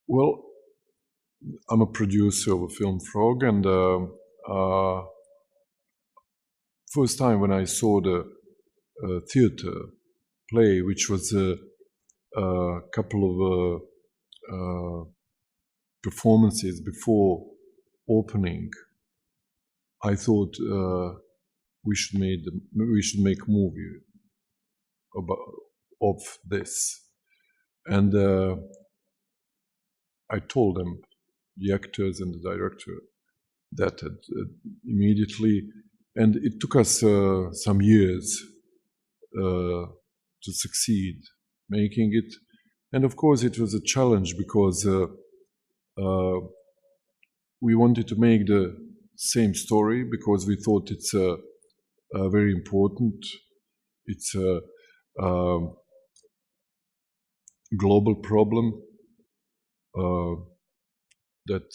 Well, I'm a producer of a film Frog, and first time when I saw the theater play, which was a couple of performances before opening, I thought we should make a movie of this, and I told them, the actors and the director, that immediately, and it took us some years to succeed making it, and of course it was a challenge because we wanted to make the same story because we thought it's very important. It's a global problem. That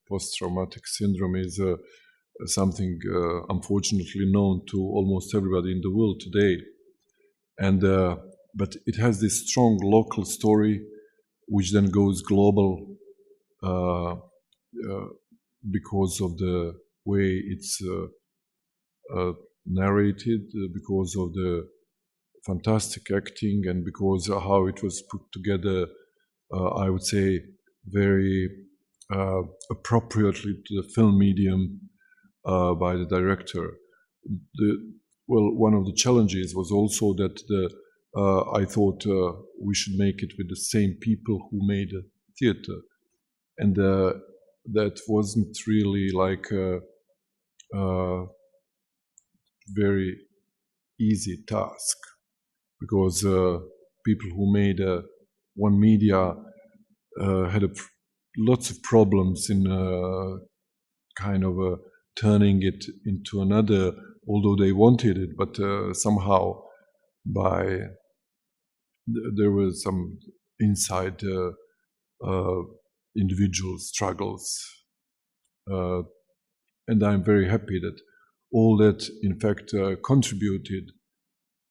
post-traumatic syndrome is something unfortunately known to almost everybody in the world today, and but it has this strong local story, which then goes global because of the way it's narrated, because of the fantastic acting, and because of how it was put together. I would say very appropriately to the film medium by the director. One of the challenges was also that I thought we should make it with the same people who made the theater, and that wasn't really like a very easy task, because people who made one media had lots of problems in kind of turning it into another, although they wanted it, but somehow there were some inside individual struggles, and I'm very happy that all that in fact contributed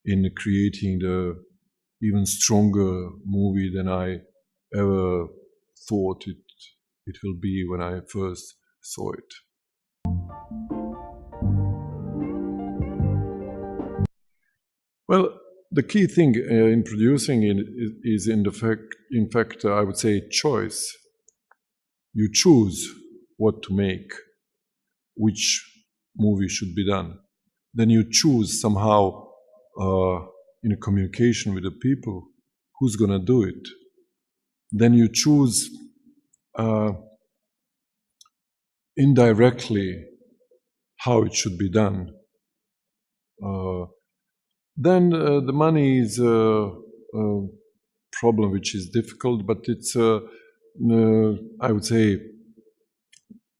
in creating the even stronger movie than I ever thought it will be when I first saw it. Well, the key thing in producing it is in fact, I would say choice. You choose what to make, which movie should be done. Then you choose somehow in a communication with the people who's going to do it. Then you choose indirectly how it should be done. Then the money is a problem which is difficult, but it's I would say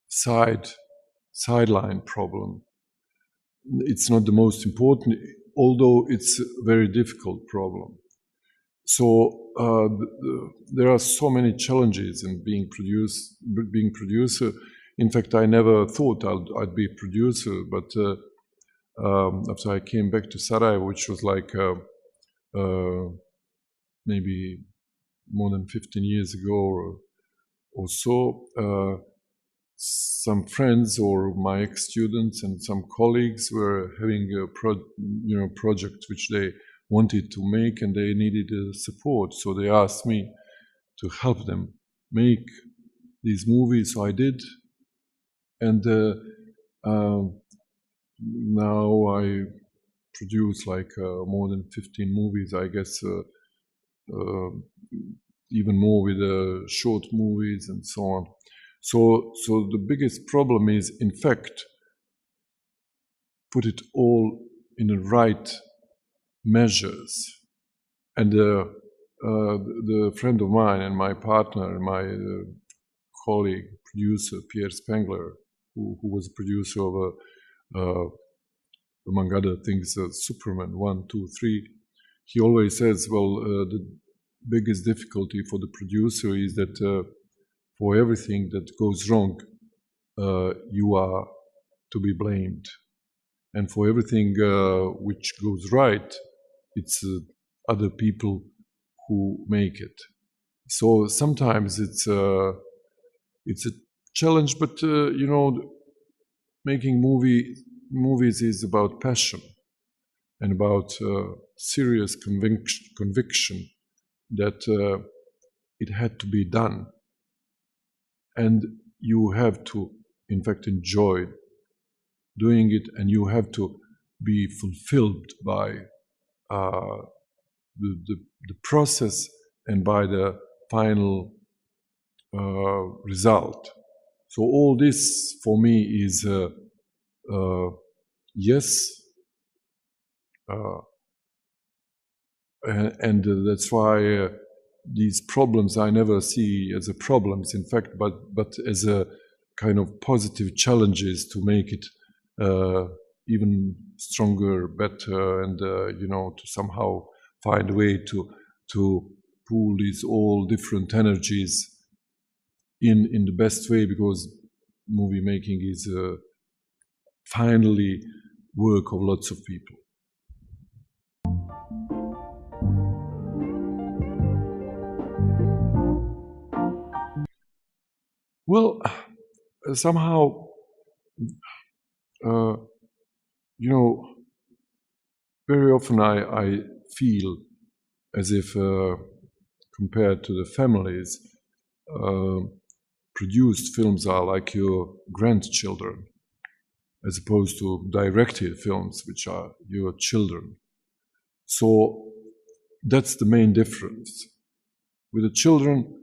sideline problem. It's not the most important, although it's a very difficult problem. So there are so many challenges in being producer. In fact, I never thought I'd be a producer, but after I came back to Sarajevo, which was like maybe more than 15 years ago or so, some friends or my ex-students and some colleagues were having a project which they wanted to make, and they needed support. So they asked me to help them make these movies. So I did, and now I produce like more than 15 movies, I guess, even more with short movies and so on. So the biggest problem is, in fact, put it all in the right measures. And the friend of mine and my partner and my colleague, producer, Pierre Spengler, who was a producer of, among other things, Superman 1, 2, 3, he always says, well, the biggest difficulty for the producer is that for everything that goes wrong, you are to be blamed. And for everything which goes right, it's other people who make it. So sometimes it's a challenge, but you know, making movies is about passion and about serious conviction that it had to be done, and you have to, in fact, enjoy doing it, and you have to be fulfilled by the process and by the final result. So all this for me is yes, and that's why these problems I never see as a problems, in fact, but as a kind of positive challenges to make it even stronger, better, and you know, to somehow find a way to pool these all different energies in the best way, because movie making is finally work of lots of people. Well, somehow, you know, very often I feel as if, compared to the families, produced films are like your grandchildren, as opposed to directed films, which are your children. So that's the main difference. With the children,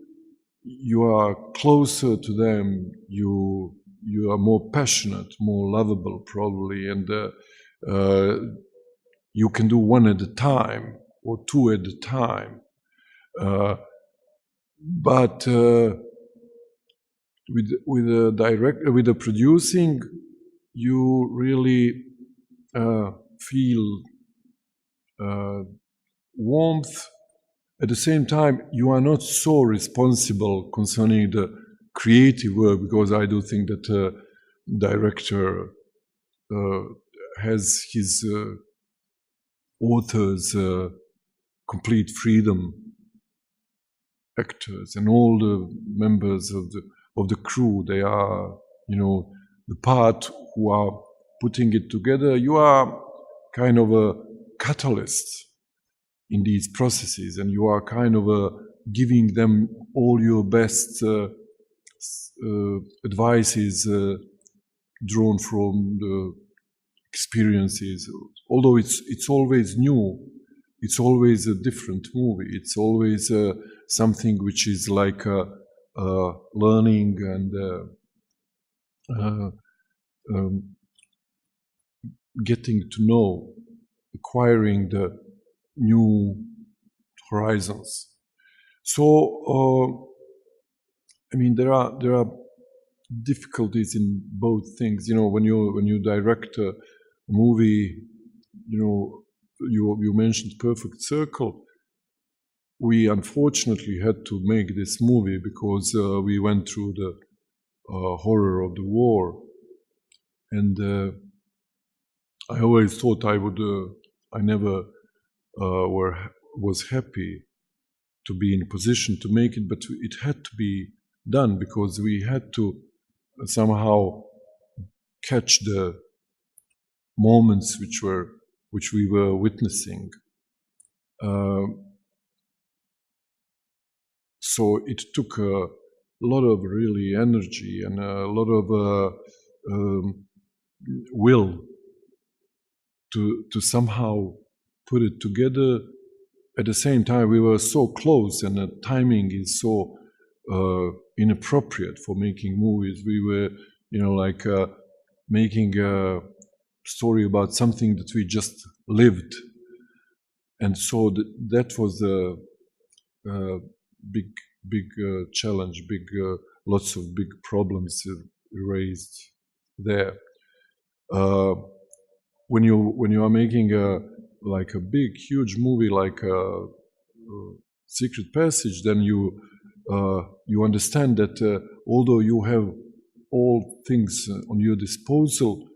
you are closer to them, you are more passionate, more lovable probably, and you can do one at a time or two at a time. But with the producing, you really feel warmth. At the same time, you are not so responsible concerning the creative work, because I do think that a director has his authors' complete freedom. Actors and all the members of the crew, they are, you know, the part who are putting it together. You are kind of a catalyst in these processes, and you are kind of giving them all your best advices drawn from the experiences. Although it's always new, it's always a different movie. It's always something which is like learning and getting to know, acquiring the new horizons. So, I mean, there are difficulties in both things. You know, when you direct a movie, you know, you mentioned Perfect Circle. We unfortunately had to make this movie because we went through the horror of the war, and I always thought I would. I never was happy to be in a position to make it, but it had to be done because we had to somehow catch the moments which we were witnessing. So it took a lot of really energy and a lot of will to somehow put it together. At the same time, we were so close, and the timing is so inappropriate for making movies. We were, you know, like making a story about something that we just lived, and so that was a big challenge, lots of big problems raised there. When you are making like a big, huge movie like Secret Passage, then you understand that although you have all things on your disposal,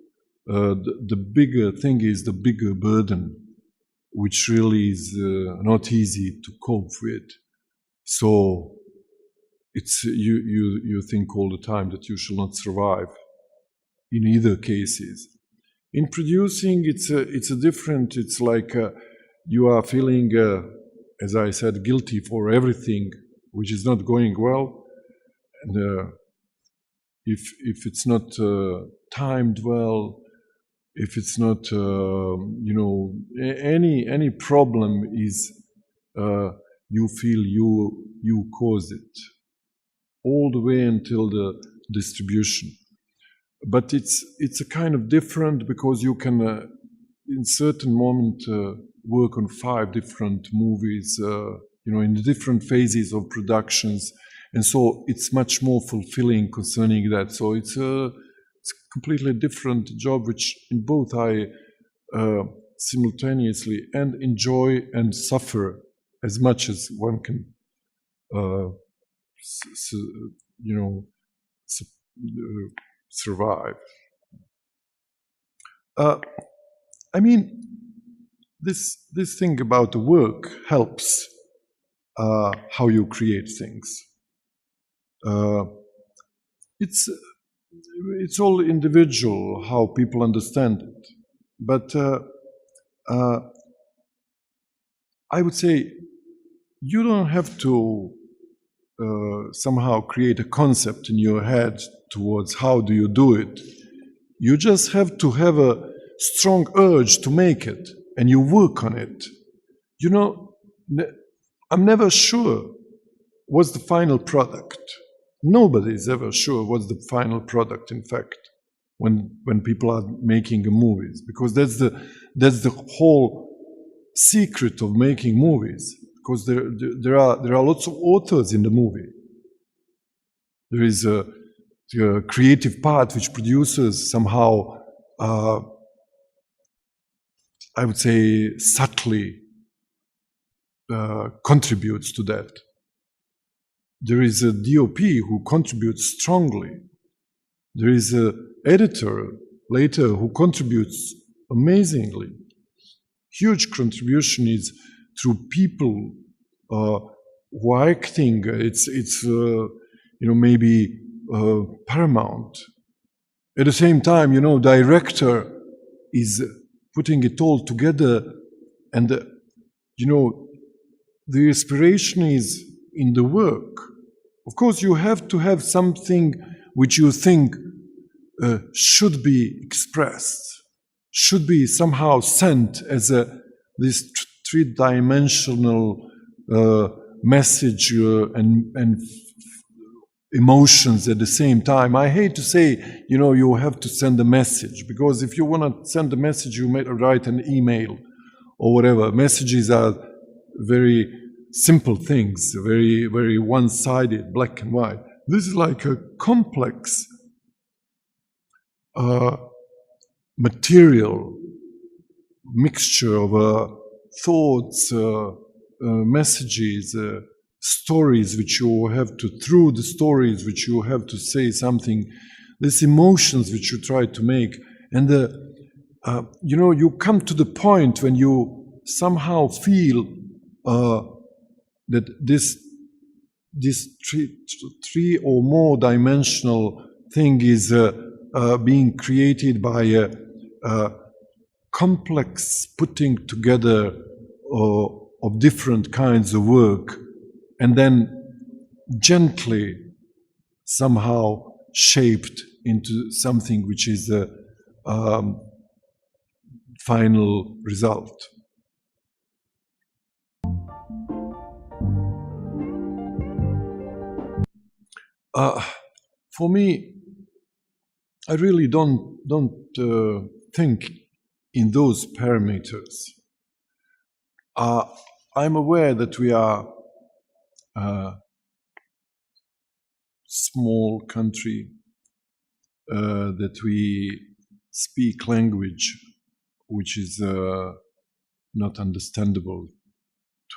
the bigger thing is the bigger burden, which really is not easy to cope with. So it's you think all the time that you shall not survive in either cases. In producing, it's a different. It's like you are feeling, as I said, guilty for everything which is not going well, and if it's not timed well, if it's not any problem is you feel you cause it all the way until the distribution. But it's a kind of different, because you can in certain moment work on 5 different movies, in the different phases of productions, and so it's much more fulfilling concerning that. So it's a completely different job, which in both I simultaneously and enjoy and suffer as much as one can, survive. I mean, this thing about the work helps how you create things. It's all individual how people understand it, but I would say you don't have to somehow create a concept in your head towards how do you do it. You just have to have a strong urge to make it, and you work on it. I'm never sure what's the final product. Nobody is ever sure what's the final product, in fact, when people are making movies, because that's the whole secret of making movies. Because there are lots of authors in the movie. There is a creative part which producers somehow, I would say, subtly contributes to that. There is a DOP who contributes strongly. There is an editor later who contributes amazingly. Huge contribution is through people who are acting. It's maybe paramount. At the same time, director is putting it all together, and the inspiration is in the work. Of course, you have to have something which you think should be expressed, should be somehow sent as this three-dimensional message and emotions at the same time. I hate to say, you have to send a message, because if you want to send a message, you may write an email or whatever. Messages are very simple things, very, very one-sided, black and white. This is like a complex material mixture of thoughts, messages, stories which you have to, through the stories which you have to say something, these emotions which you try to make. And, you come to the point when you somehow feel that this three or more dimensional thing is being created by a complex putting together of different kinds of work, and then gently somehow shaped into something which is the final result. For me, I really don't think in those parameters. I'm aware that we are a small country, that we speak language which is not understandable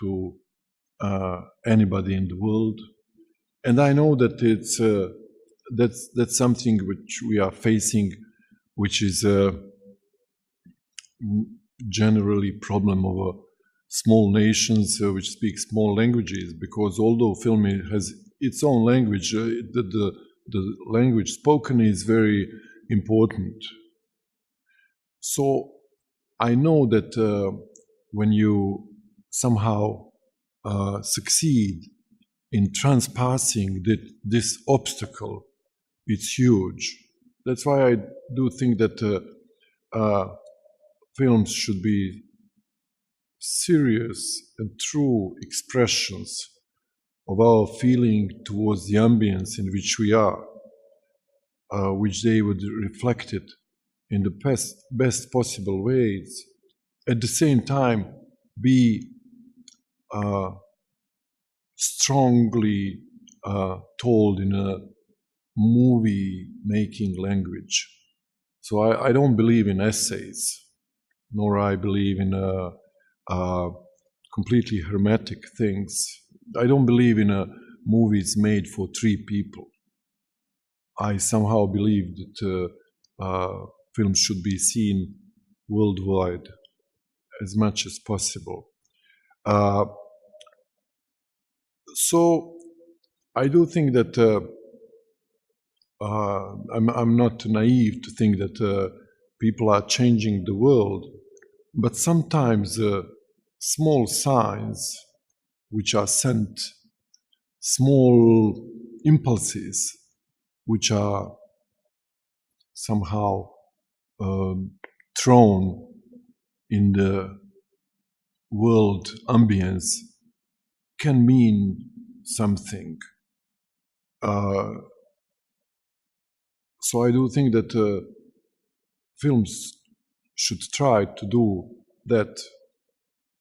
to anybody in the world. And I know that it's that's something which we are facing, which is generally problem of small nations which speak small languages, because although film has its own language, the language spoken is very important. So I know that when you somehow succeed in transpassing this obstacle, it's huge. That's why I do think that films should be serious and true expressions of our feeling towards the ambience in which we are, which they would reflect it in the best possible ways. At the same time, be strongly told in a movie-making language. So I don't believe in essays, nor I believe in completely hermetic things. I don't believe in movies made for 3 people. I somehow believe that films should be seen worldwide as much as possible. So I do think that I'm not naive to think that people are changing the world, but sometimes small signs which are sent, small impulses which are somehow thrown in the world ambience can mean something. So I do think that films should try to do that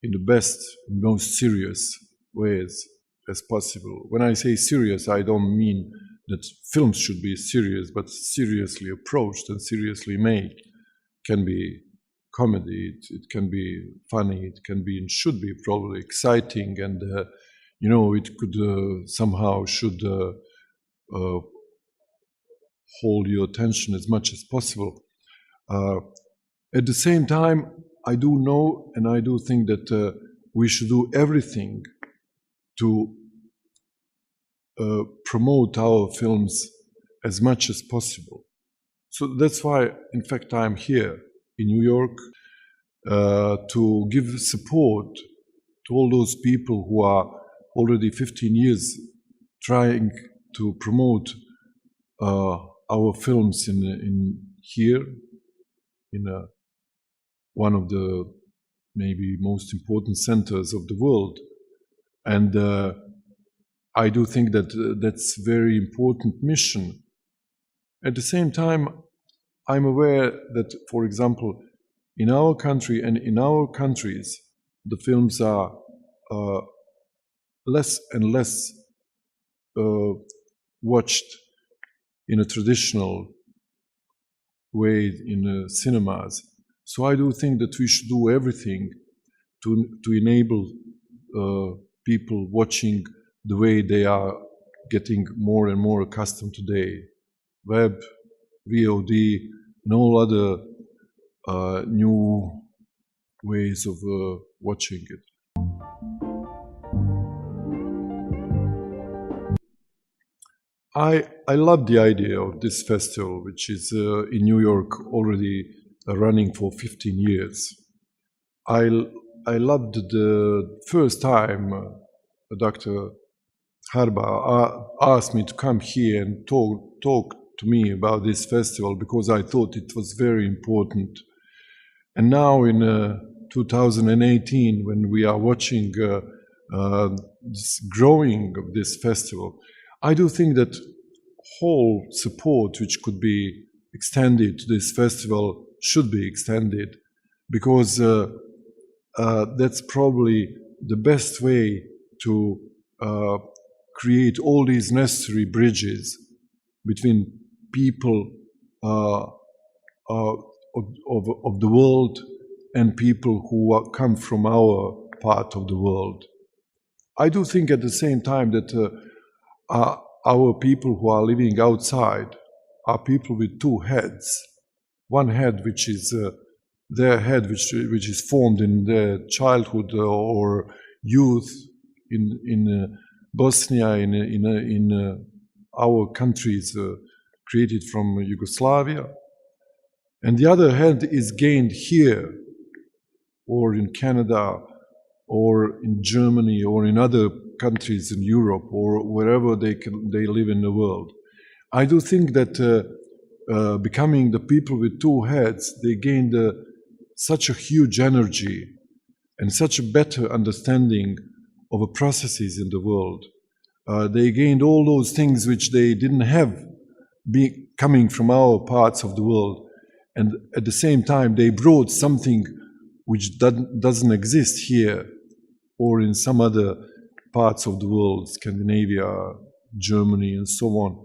in the best, most serious ways as possible. When I say serious, I don't mean that films should be serious, but seriously approached and seriously made. It can be comedy, it can be funny, it can be and should be probably exciting, and it could somehow should hold your attention as much as possible. At the same time, I do know and I do think that we should do everything to promote our films as much as possible. So that's why, in fact, I'm here in New York to give support to all those people who are already 15 years trying to promote our films in here, in one of the maybe most important centers of the world. And I do think that that's a very important mission. At the same time, I'm aware that, for example, in our country and in our countries, the films are less and less watched in a traditional way in cinemas. So I do think that we should do everything to enable people watching the way they are getting more and more accustomed today. Web, VOD, and all other new ways of watching it. I love the idea of this festival, which is in New York already running for 15 years. I loved the first time Dr. Harba asked me to come here and talk to me about this festival, because I thought it was very important. And now in 2018, when we are watching this growing of this festival, I do think that whole support which could be extended to this festival should be extended, because that's probably the best way to create all these necessary bridges between people of the world and people who come from our part of the world. I do think at the same time that our people who are living outside are people with two heads. One head which is their head which is formed in their childhood or youth in Bosnia, in our countries created from Yugoslavia. And the other head is gained here, or in Canada, or in Germany, or in other countries in Europe, or wherever they live in the world. I do think that becoming the people with two heads, they gained such a huge energy and such a better understanding of the processes in the world. They gained all those things which they didn't have coming from our parts of the world. And at the same time, they brought something which doesn't exist here or in some other parts of the world, Scandinavia, Germany, and so on.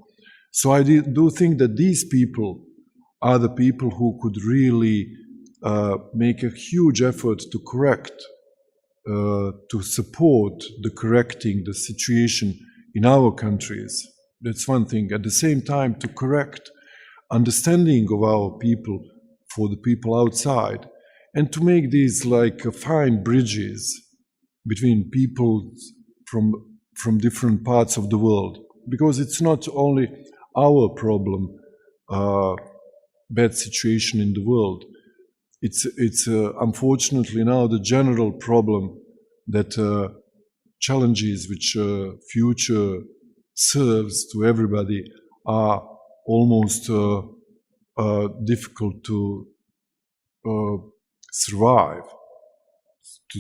So I do think that these people are the people who could really make a huge effort to correct, to support the correcting the situation in our countries. That's one thing. At the same time, to correct understanding of our people for the people outside, and to make these like fine bridges between people from different parts of the world, because it's not only our problem, bad situation in the world. It's unfortunately now the general problem that challenges which future serves to everybody are almost difficult to survive, to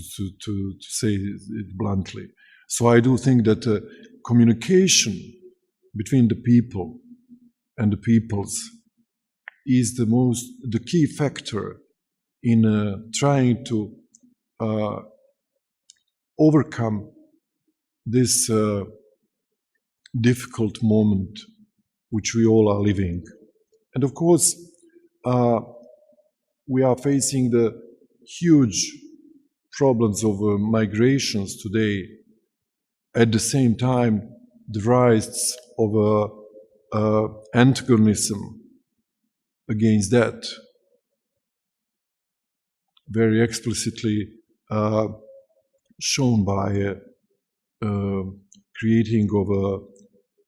say it bluntly. So I do think that communication between the people and the peoples is the key factor in trying to overcome this difficult moment which we all are living. And of course, we are facing the huge problems of migrations today. At the same time, the rise of antagonism against that, very explicitly shown by creating of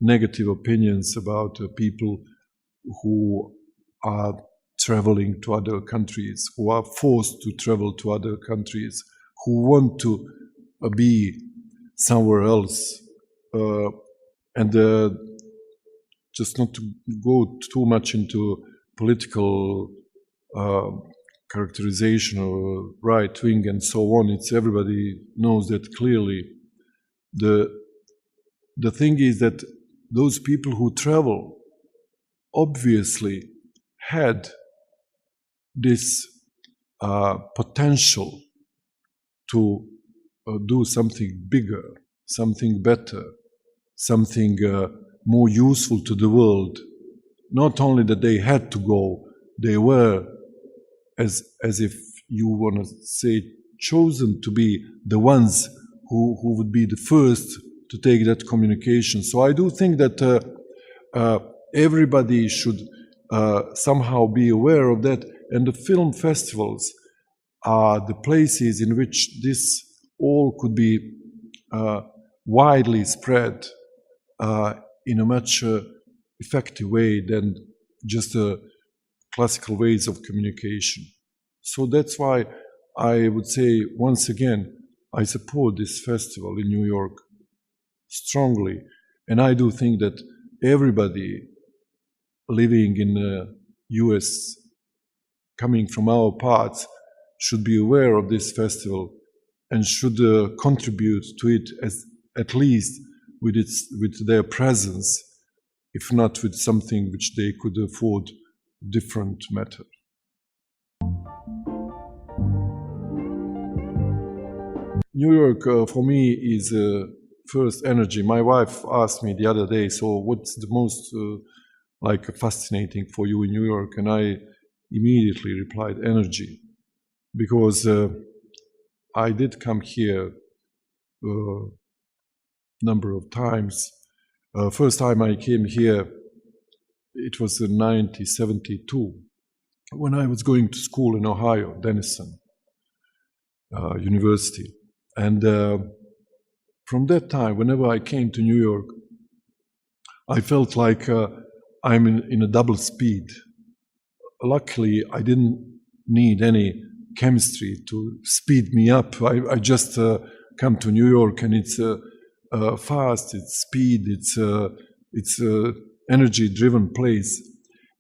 negative opinions about people who are traveling to other countries, who are forced to travel to other countries, who want to be somewhere else. And just not to go too much into political characterization of right wing and so on, everybody knows that clearly. The thing is that those people who travel obviously had this potential to do something bigger, something better, something more useful to the world. Not only that they had to go, they were, as if you want to say, chosen to be the ones who would be the first to take that communication. So I do think that everybody should somehow be aware of that, and the film festivals are the places in which this all could be widely spread in a much effective way than just classical ways of communication. So that's why I would say, once again, I support this festival in New York strongly. And I do think that everybody living in the US, coming from our parts, should be aware of this festival and should contribute to it, as at least with their presence, if not with something which they could afford different method. New York for me is first energy. My wife asked me the other day, so what's the most fascinating for you in New York? And I immediately replied, energy, because I did come here a number of times, First time I came here, it was in 1972, when I was going to school in Ohio, Denison University. And from that time, whenever I came to New York, I felt like I'm in a double speed. Luckily, I didn't need any chemistry to speed me up. I just come to New York, and it's fast, it's speed, it's energy-driven place.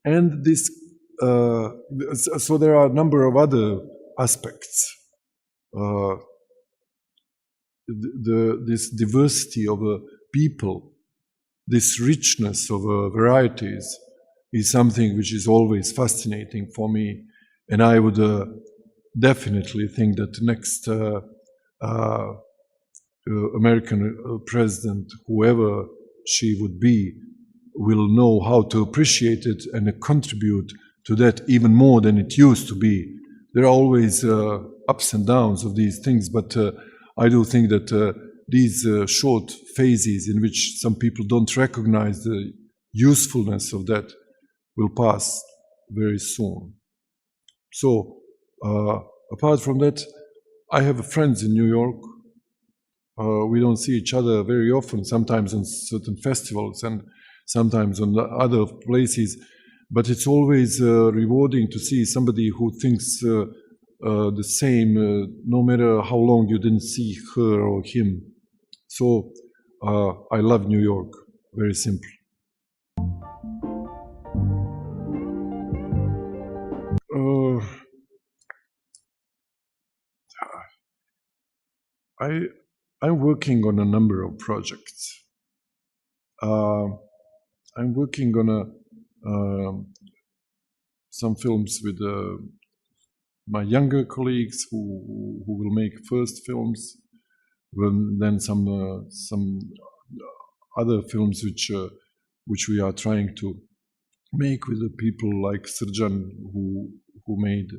And this, so there are a number of other aspects. This diversity of people, this richness of varieties is something which is always fascinating for me. And I would definitely think that the next American president, whoever she would be, will know how to appreciate it and contribute to that even more than it used to be. There are always ups and downs of these things, but I do think that these short phases in which some people don't recognize the usefulness of that will pass very soon. So, apart from that, I have friends in New York. We don't see each other very often, sometimes on certain festivals and sometimes on other places, but it's always rewarding to see somebody who thinks the same, no matter how long you didn't see her or him. So I love New York, very simple. I'm working on a number of projects. I'm working on some films with my younger colleagues who will make first films, then some other films which we are trying to make with the people like Srđan who made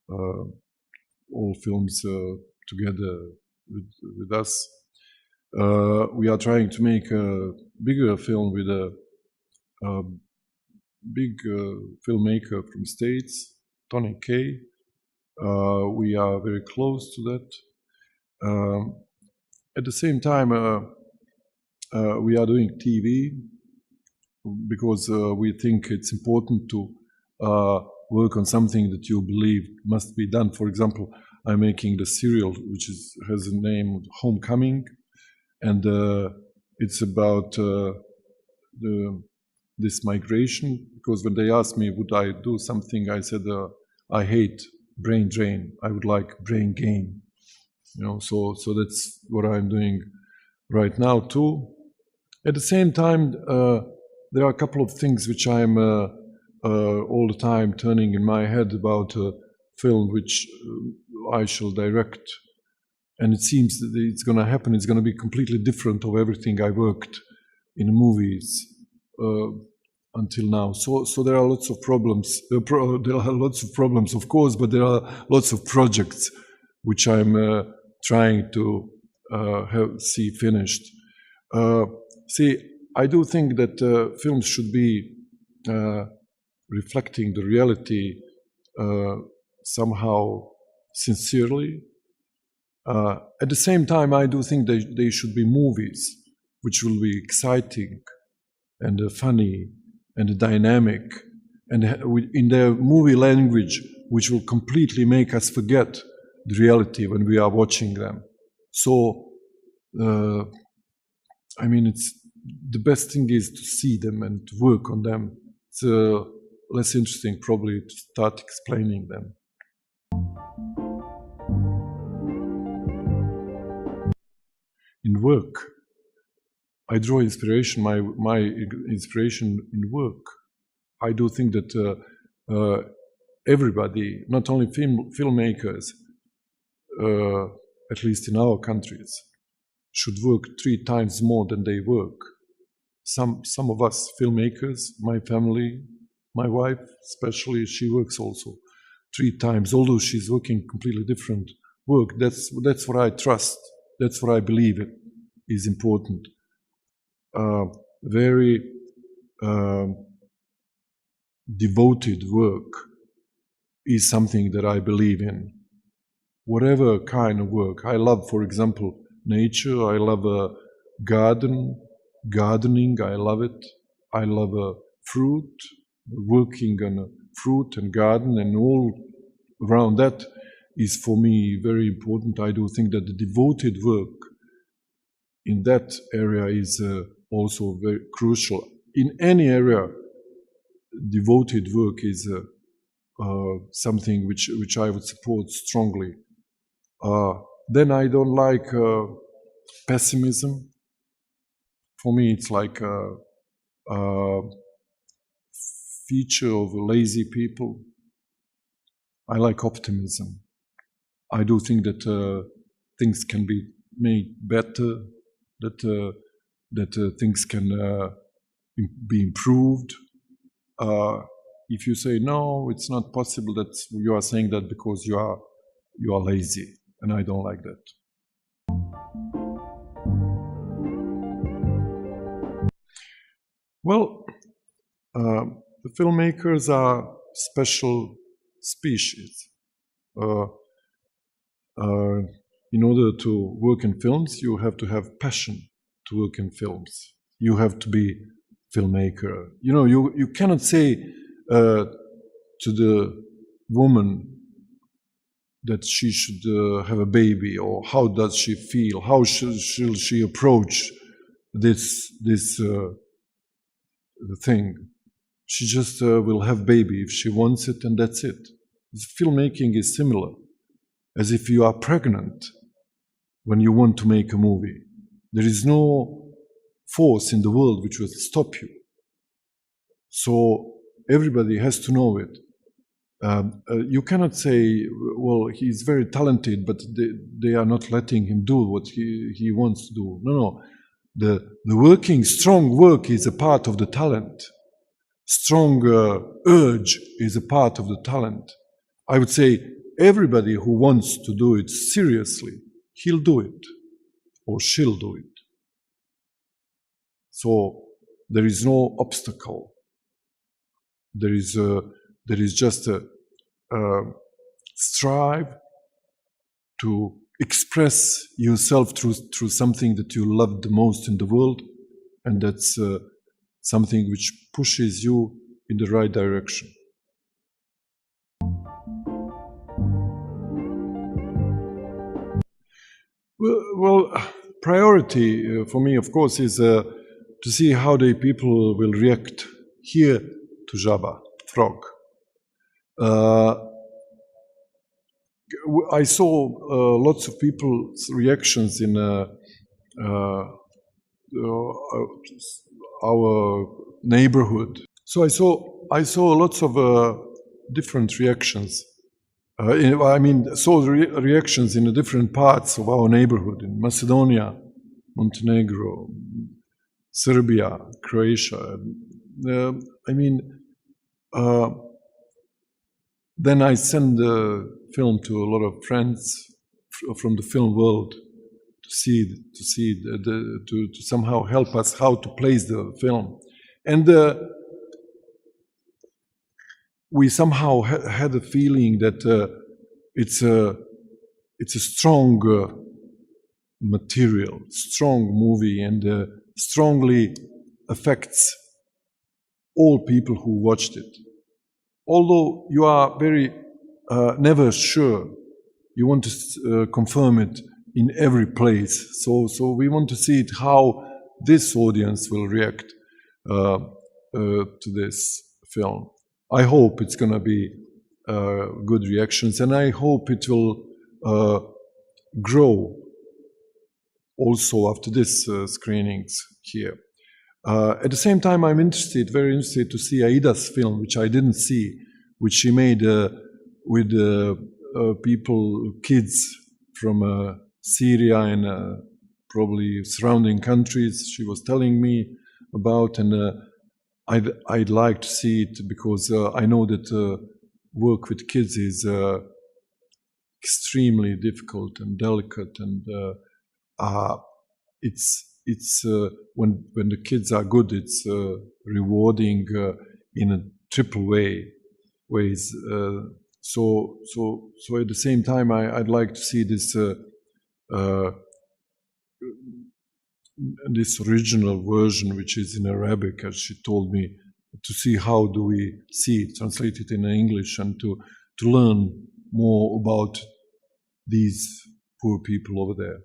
all films together with us. We are trying to make a bigger film with a big filmmaker from States, Tony Kaye. We are very close to that. At the same time, we are doing TV because we think it's important to work on something that you believe must be done. For example, I'm making the serial which has a name Homecoming, and it's about this migration, because when they asked me would I do something, I said I hate brain drain, I would like brain gain. You know, so that's what I'm doing right now too. At the same time, there are a couple of things which I'm all the time turning in my head about a film which I shall direct, and it seems that it's going to happen. It's going to be completely different of everything I worked in movies until now. So there are lots of problems. There are lots of problems, of course, but there are lots of projects which I'm trying to see finished. See, I do think that films should be reflecting the reality somehow sincerely. At the same time, I do think they should be movies which will be exciting and funny and dynamic, and in their movie language, which will completely make us forget the reality when we are watching them. So, I mean, it's the best thing is to see them and to work on them. It's less interesting probably to start explaining them. In work, I draw inspiration, my inspiration in work. I do think that everybody, not only filmmakers, at least in our countries, should work 3 times more than they work. Some of us filmmakers, my family, my wife especially, she works also 3 times, although she's working completely different work. That's what I trust. That's what I believe is important. very devoted work is something that I believe in. Whatever kind of work. I love, for example, nature. I love gardening. I love it. I love fruit, working on a fruit and garden, and all around that is for me very important. I do think that the devoted work in that area is also very crucial. In any area, devoted work is something which I would support strongly. Then I don't like pessimism. For me, it's like a feature of lazy people. I like optimism. I do think that things can be made better, that things can be improved. If you say no, it's not possible, that you are saying that because you are lazy, and I don't like that. Well, the filmmakers are special species. In order to work in films, you have to have passion to work in films. You have to be filmmaker. You know, you cannot say to the woman that she should have a baby, or how does she feel, how shall she approach this thing. She just will have baby if she wants it, and that's it. Filmmaking is similar, as if you are pregnant when you want to make a movie. There is no force in the world which will stop you. So everybody has to know it. You cannot say, well, he's very talented, but they are not letting him do what he wants to do. No. The strong work is a part of the talent. Strong urge is a part of the talent. I would say everybody who wants to do it seriously, he'll do it, or she'll do it. So there is no obstacle. There is just a strive to express yourself through something that you love the most in the world, and that's something which pushes you in the right direction. Well, priority for me, of course, is to see how the people will react here to Žaba, frog. I saw lots of people's reactions in our neighborhood. So I saw lots of different reactions. Saw reactions in the different parts of our neighborhood, in Macedonia, Montenegro, Serbia, Croatia. Then I send the film to a lot of friends from the film world to somehow help us how to place the film, and we somehow had a feeling that it's a strong material, strong movie, and strongly affects all people who watched it. Although you are very never sure, you want to confirm it in every place. So we want to see it how this audience will react to this film. I hope it's going to be good reactions, and I hope it will grow also after this screenings here. At the same time, I'm very interested to see Aida's film, which I didn't see, which she made with kids from Syria and probably surrounding countries. She was telling me about, and I'd like to see it because I know that work with kids is extremely difficult and delicate, and it's when the kids are good, it's rewarding in a triple ways. So at the same time, I'd like to see this this original version, which is in Arabic, as she told me, to see how do we see it translated in English, and to learn more about these poor people over there.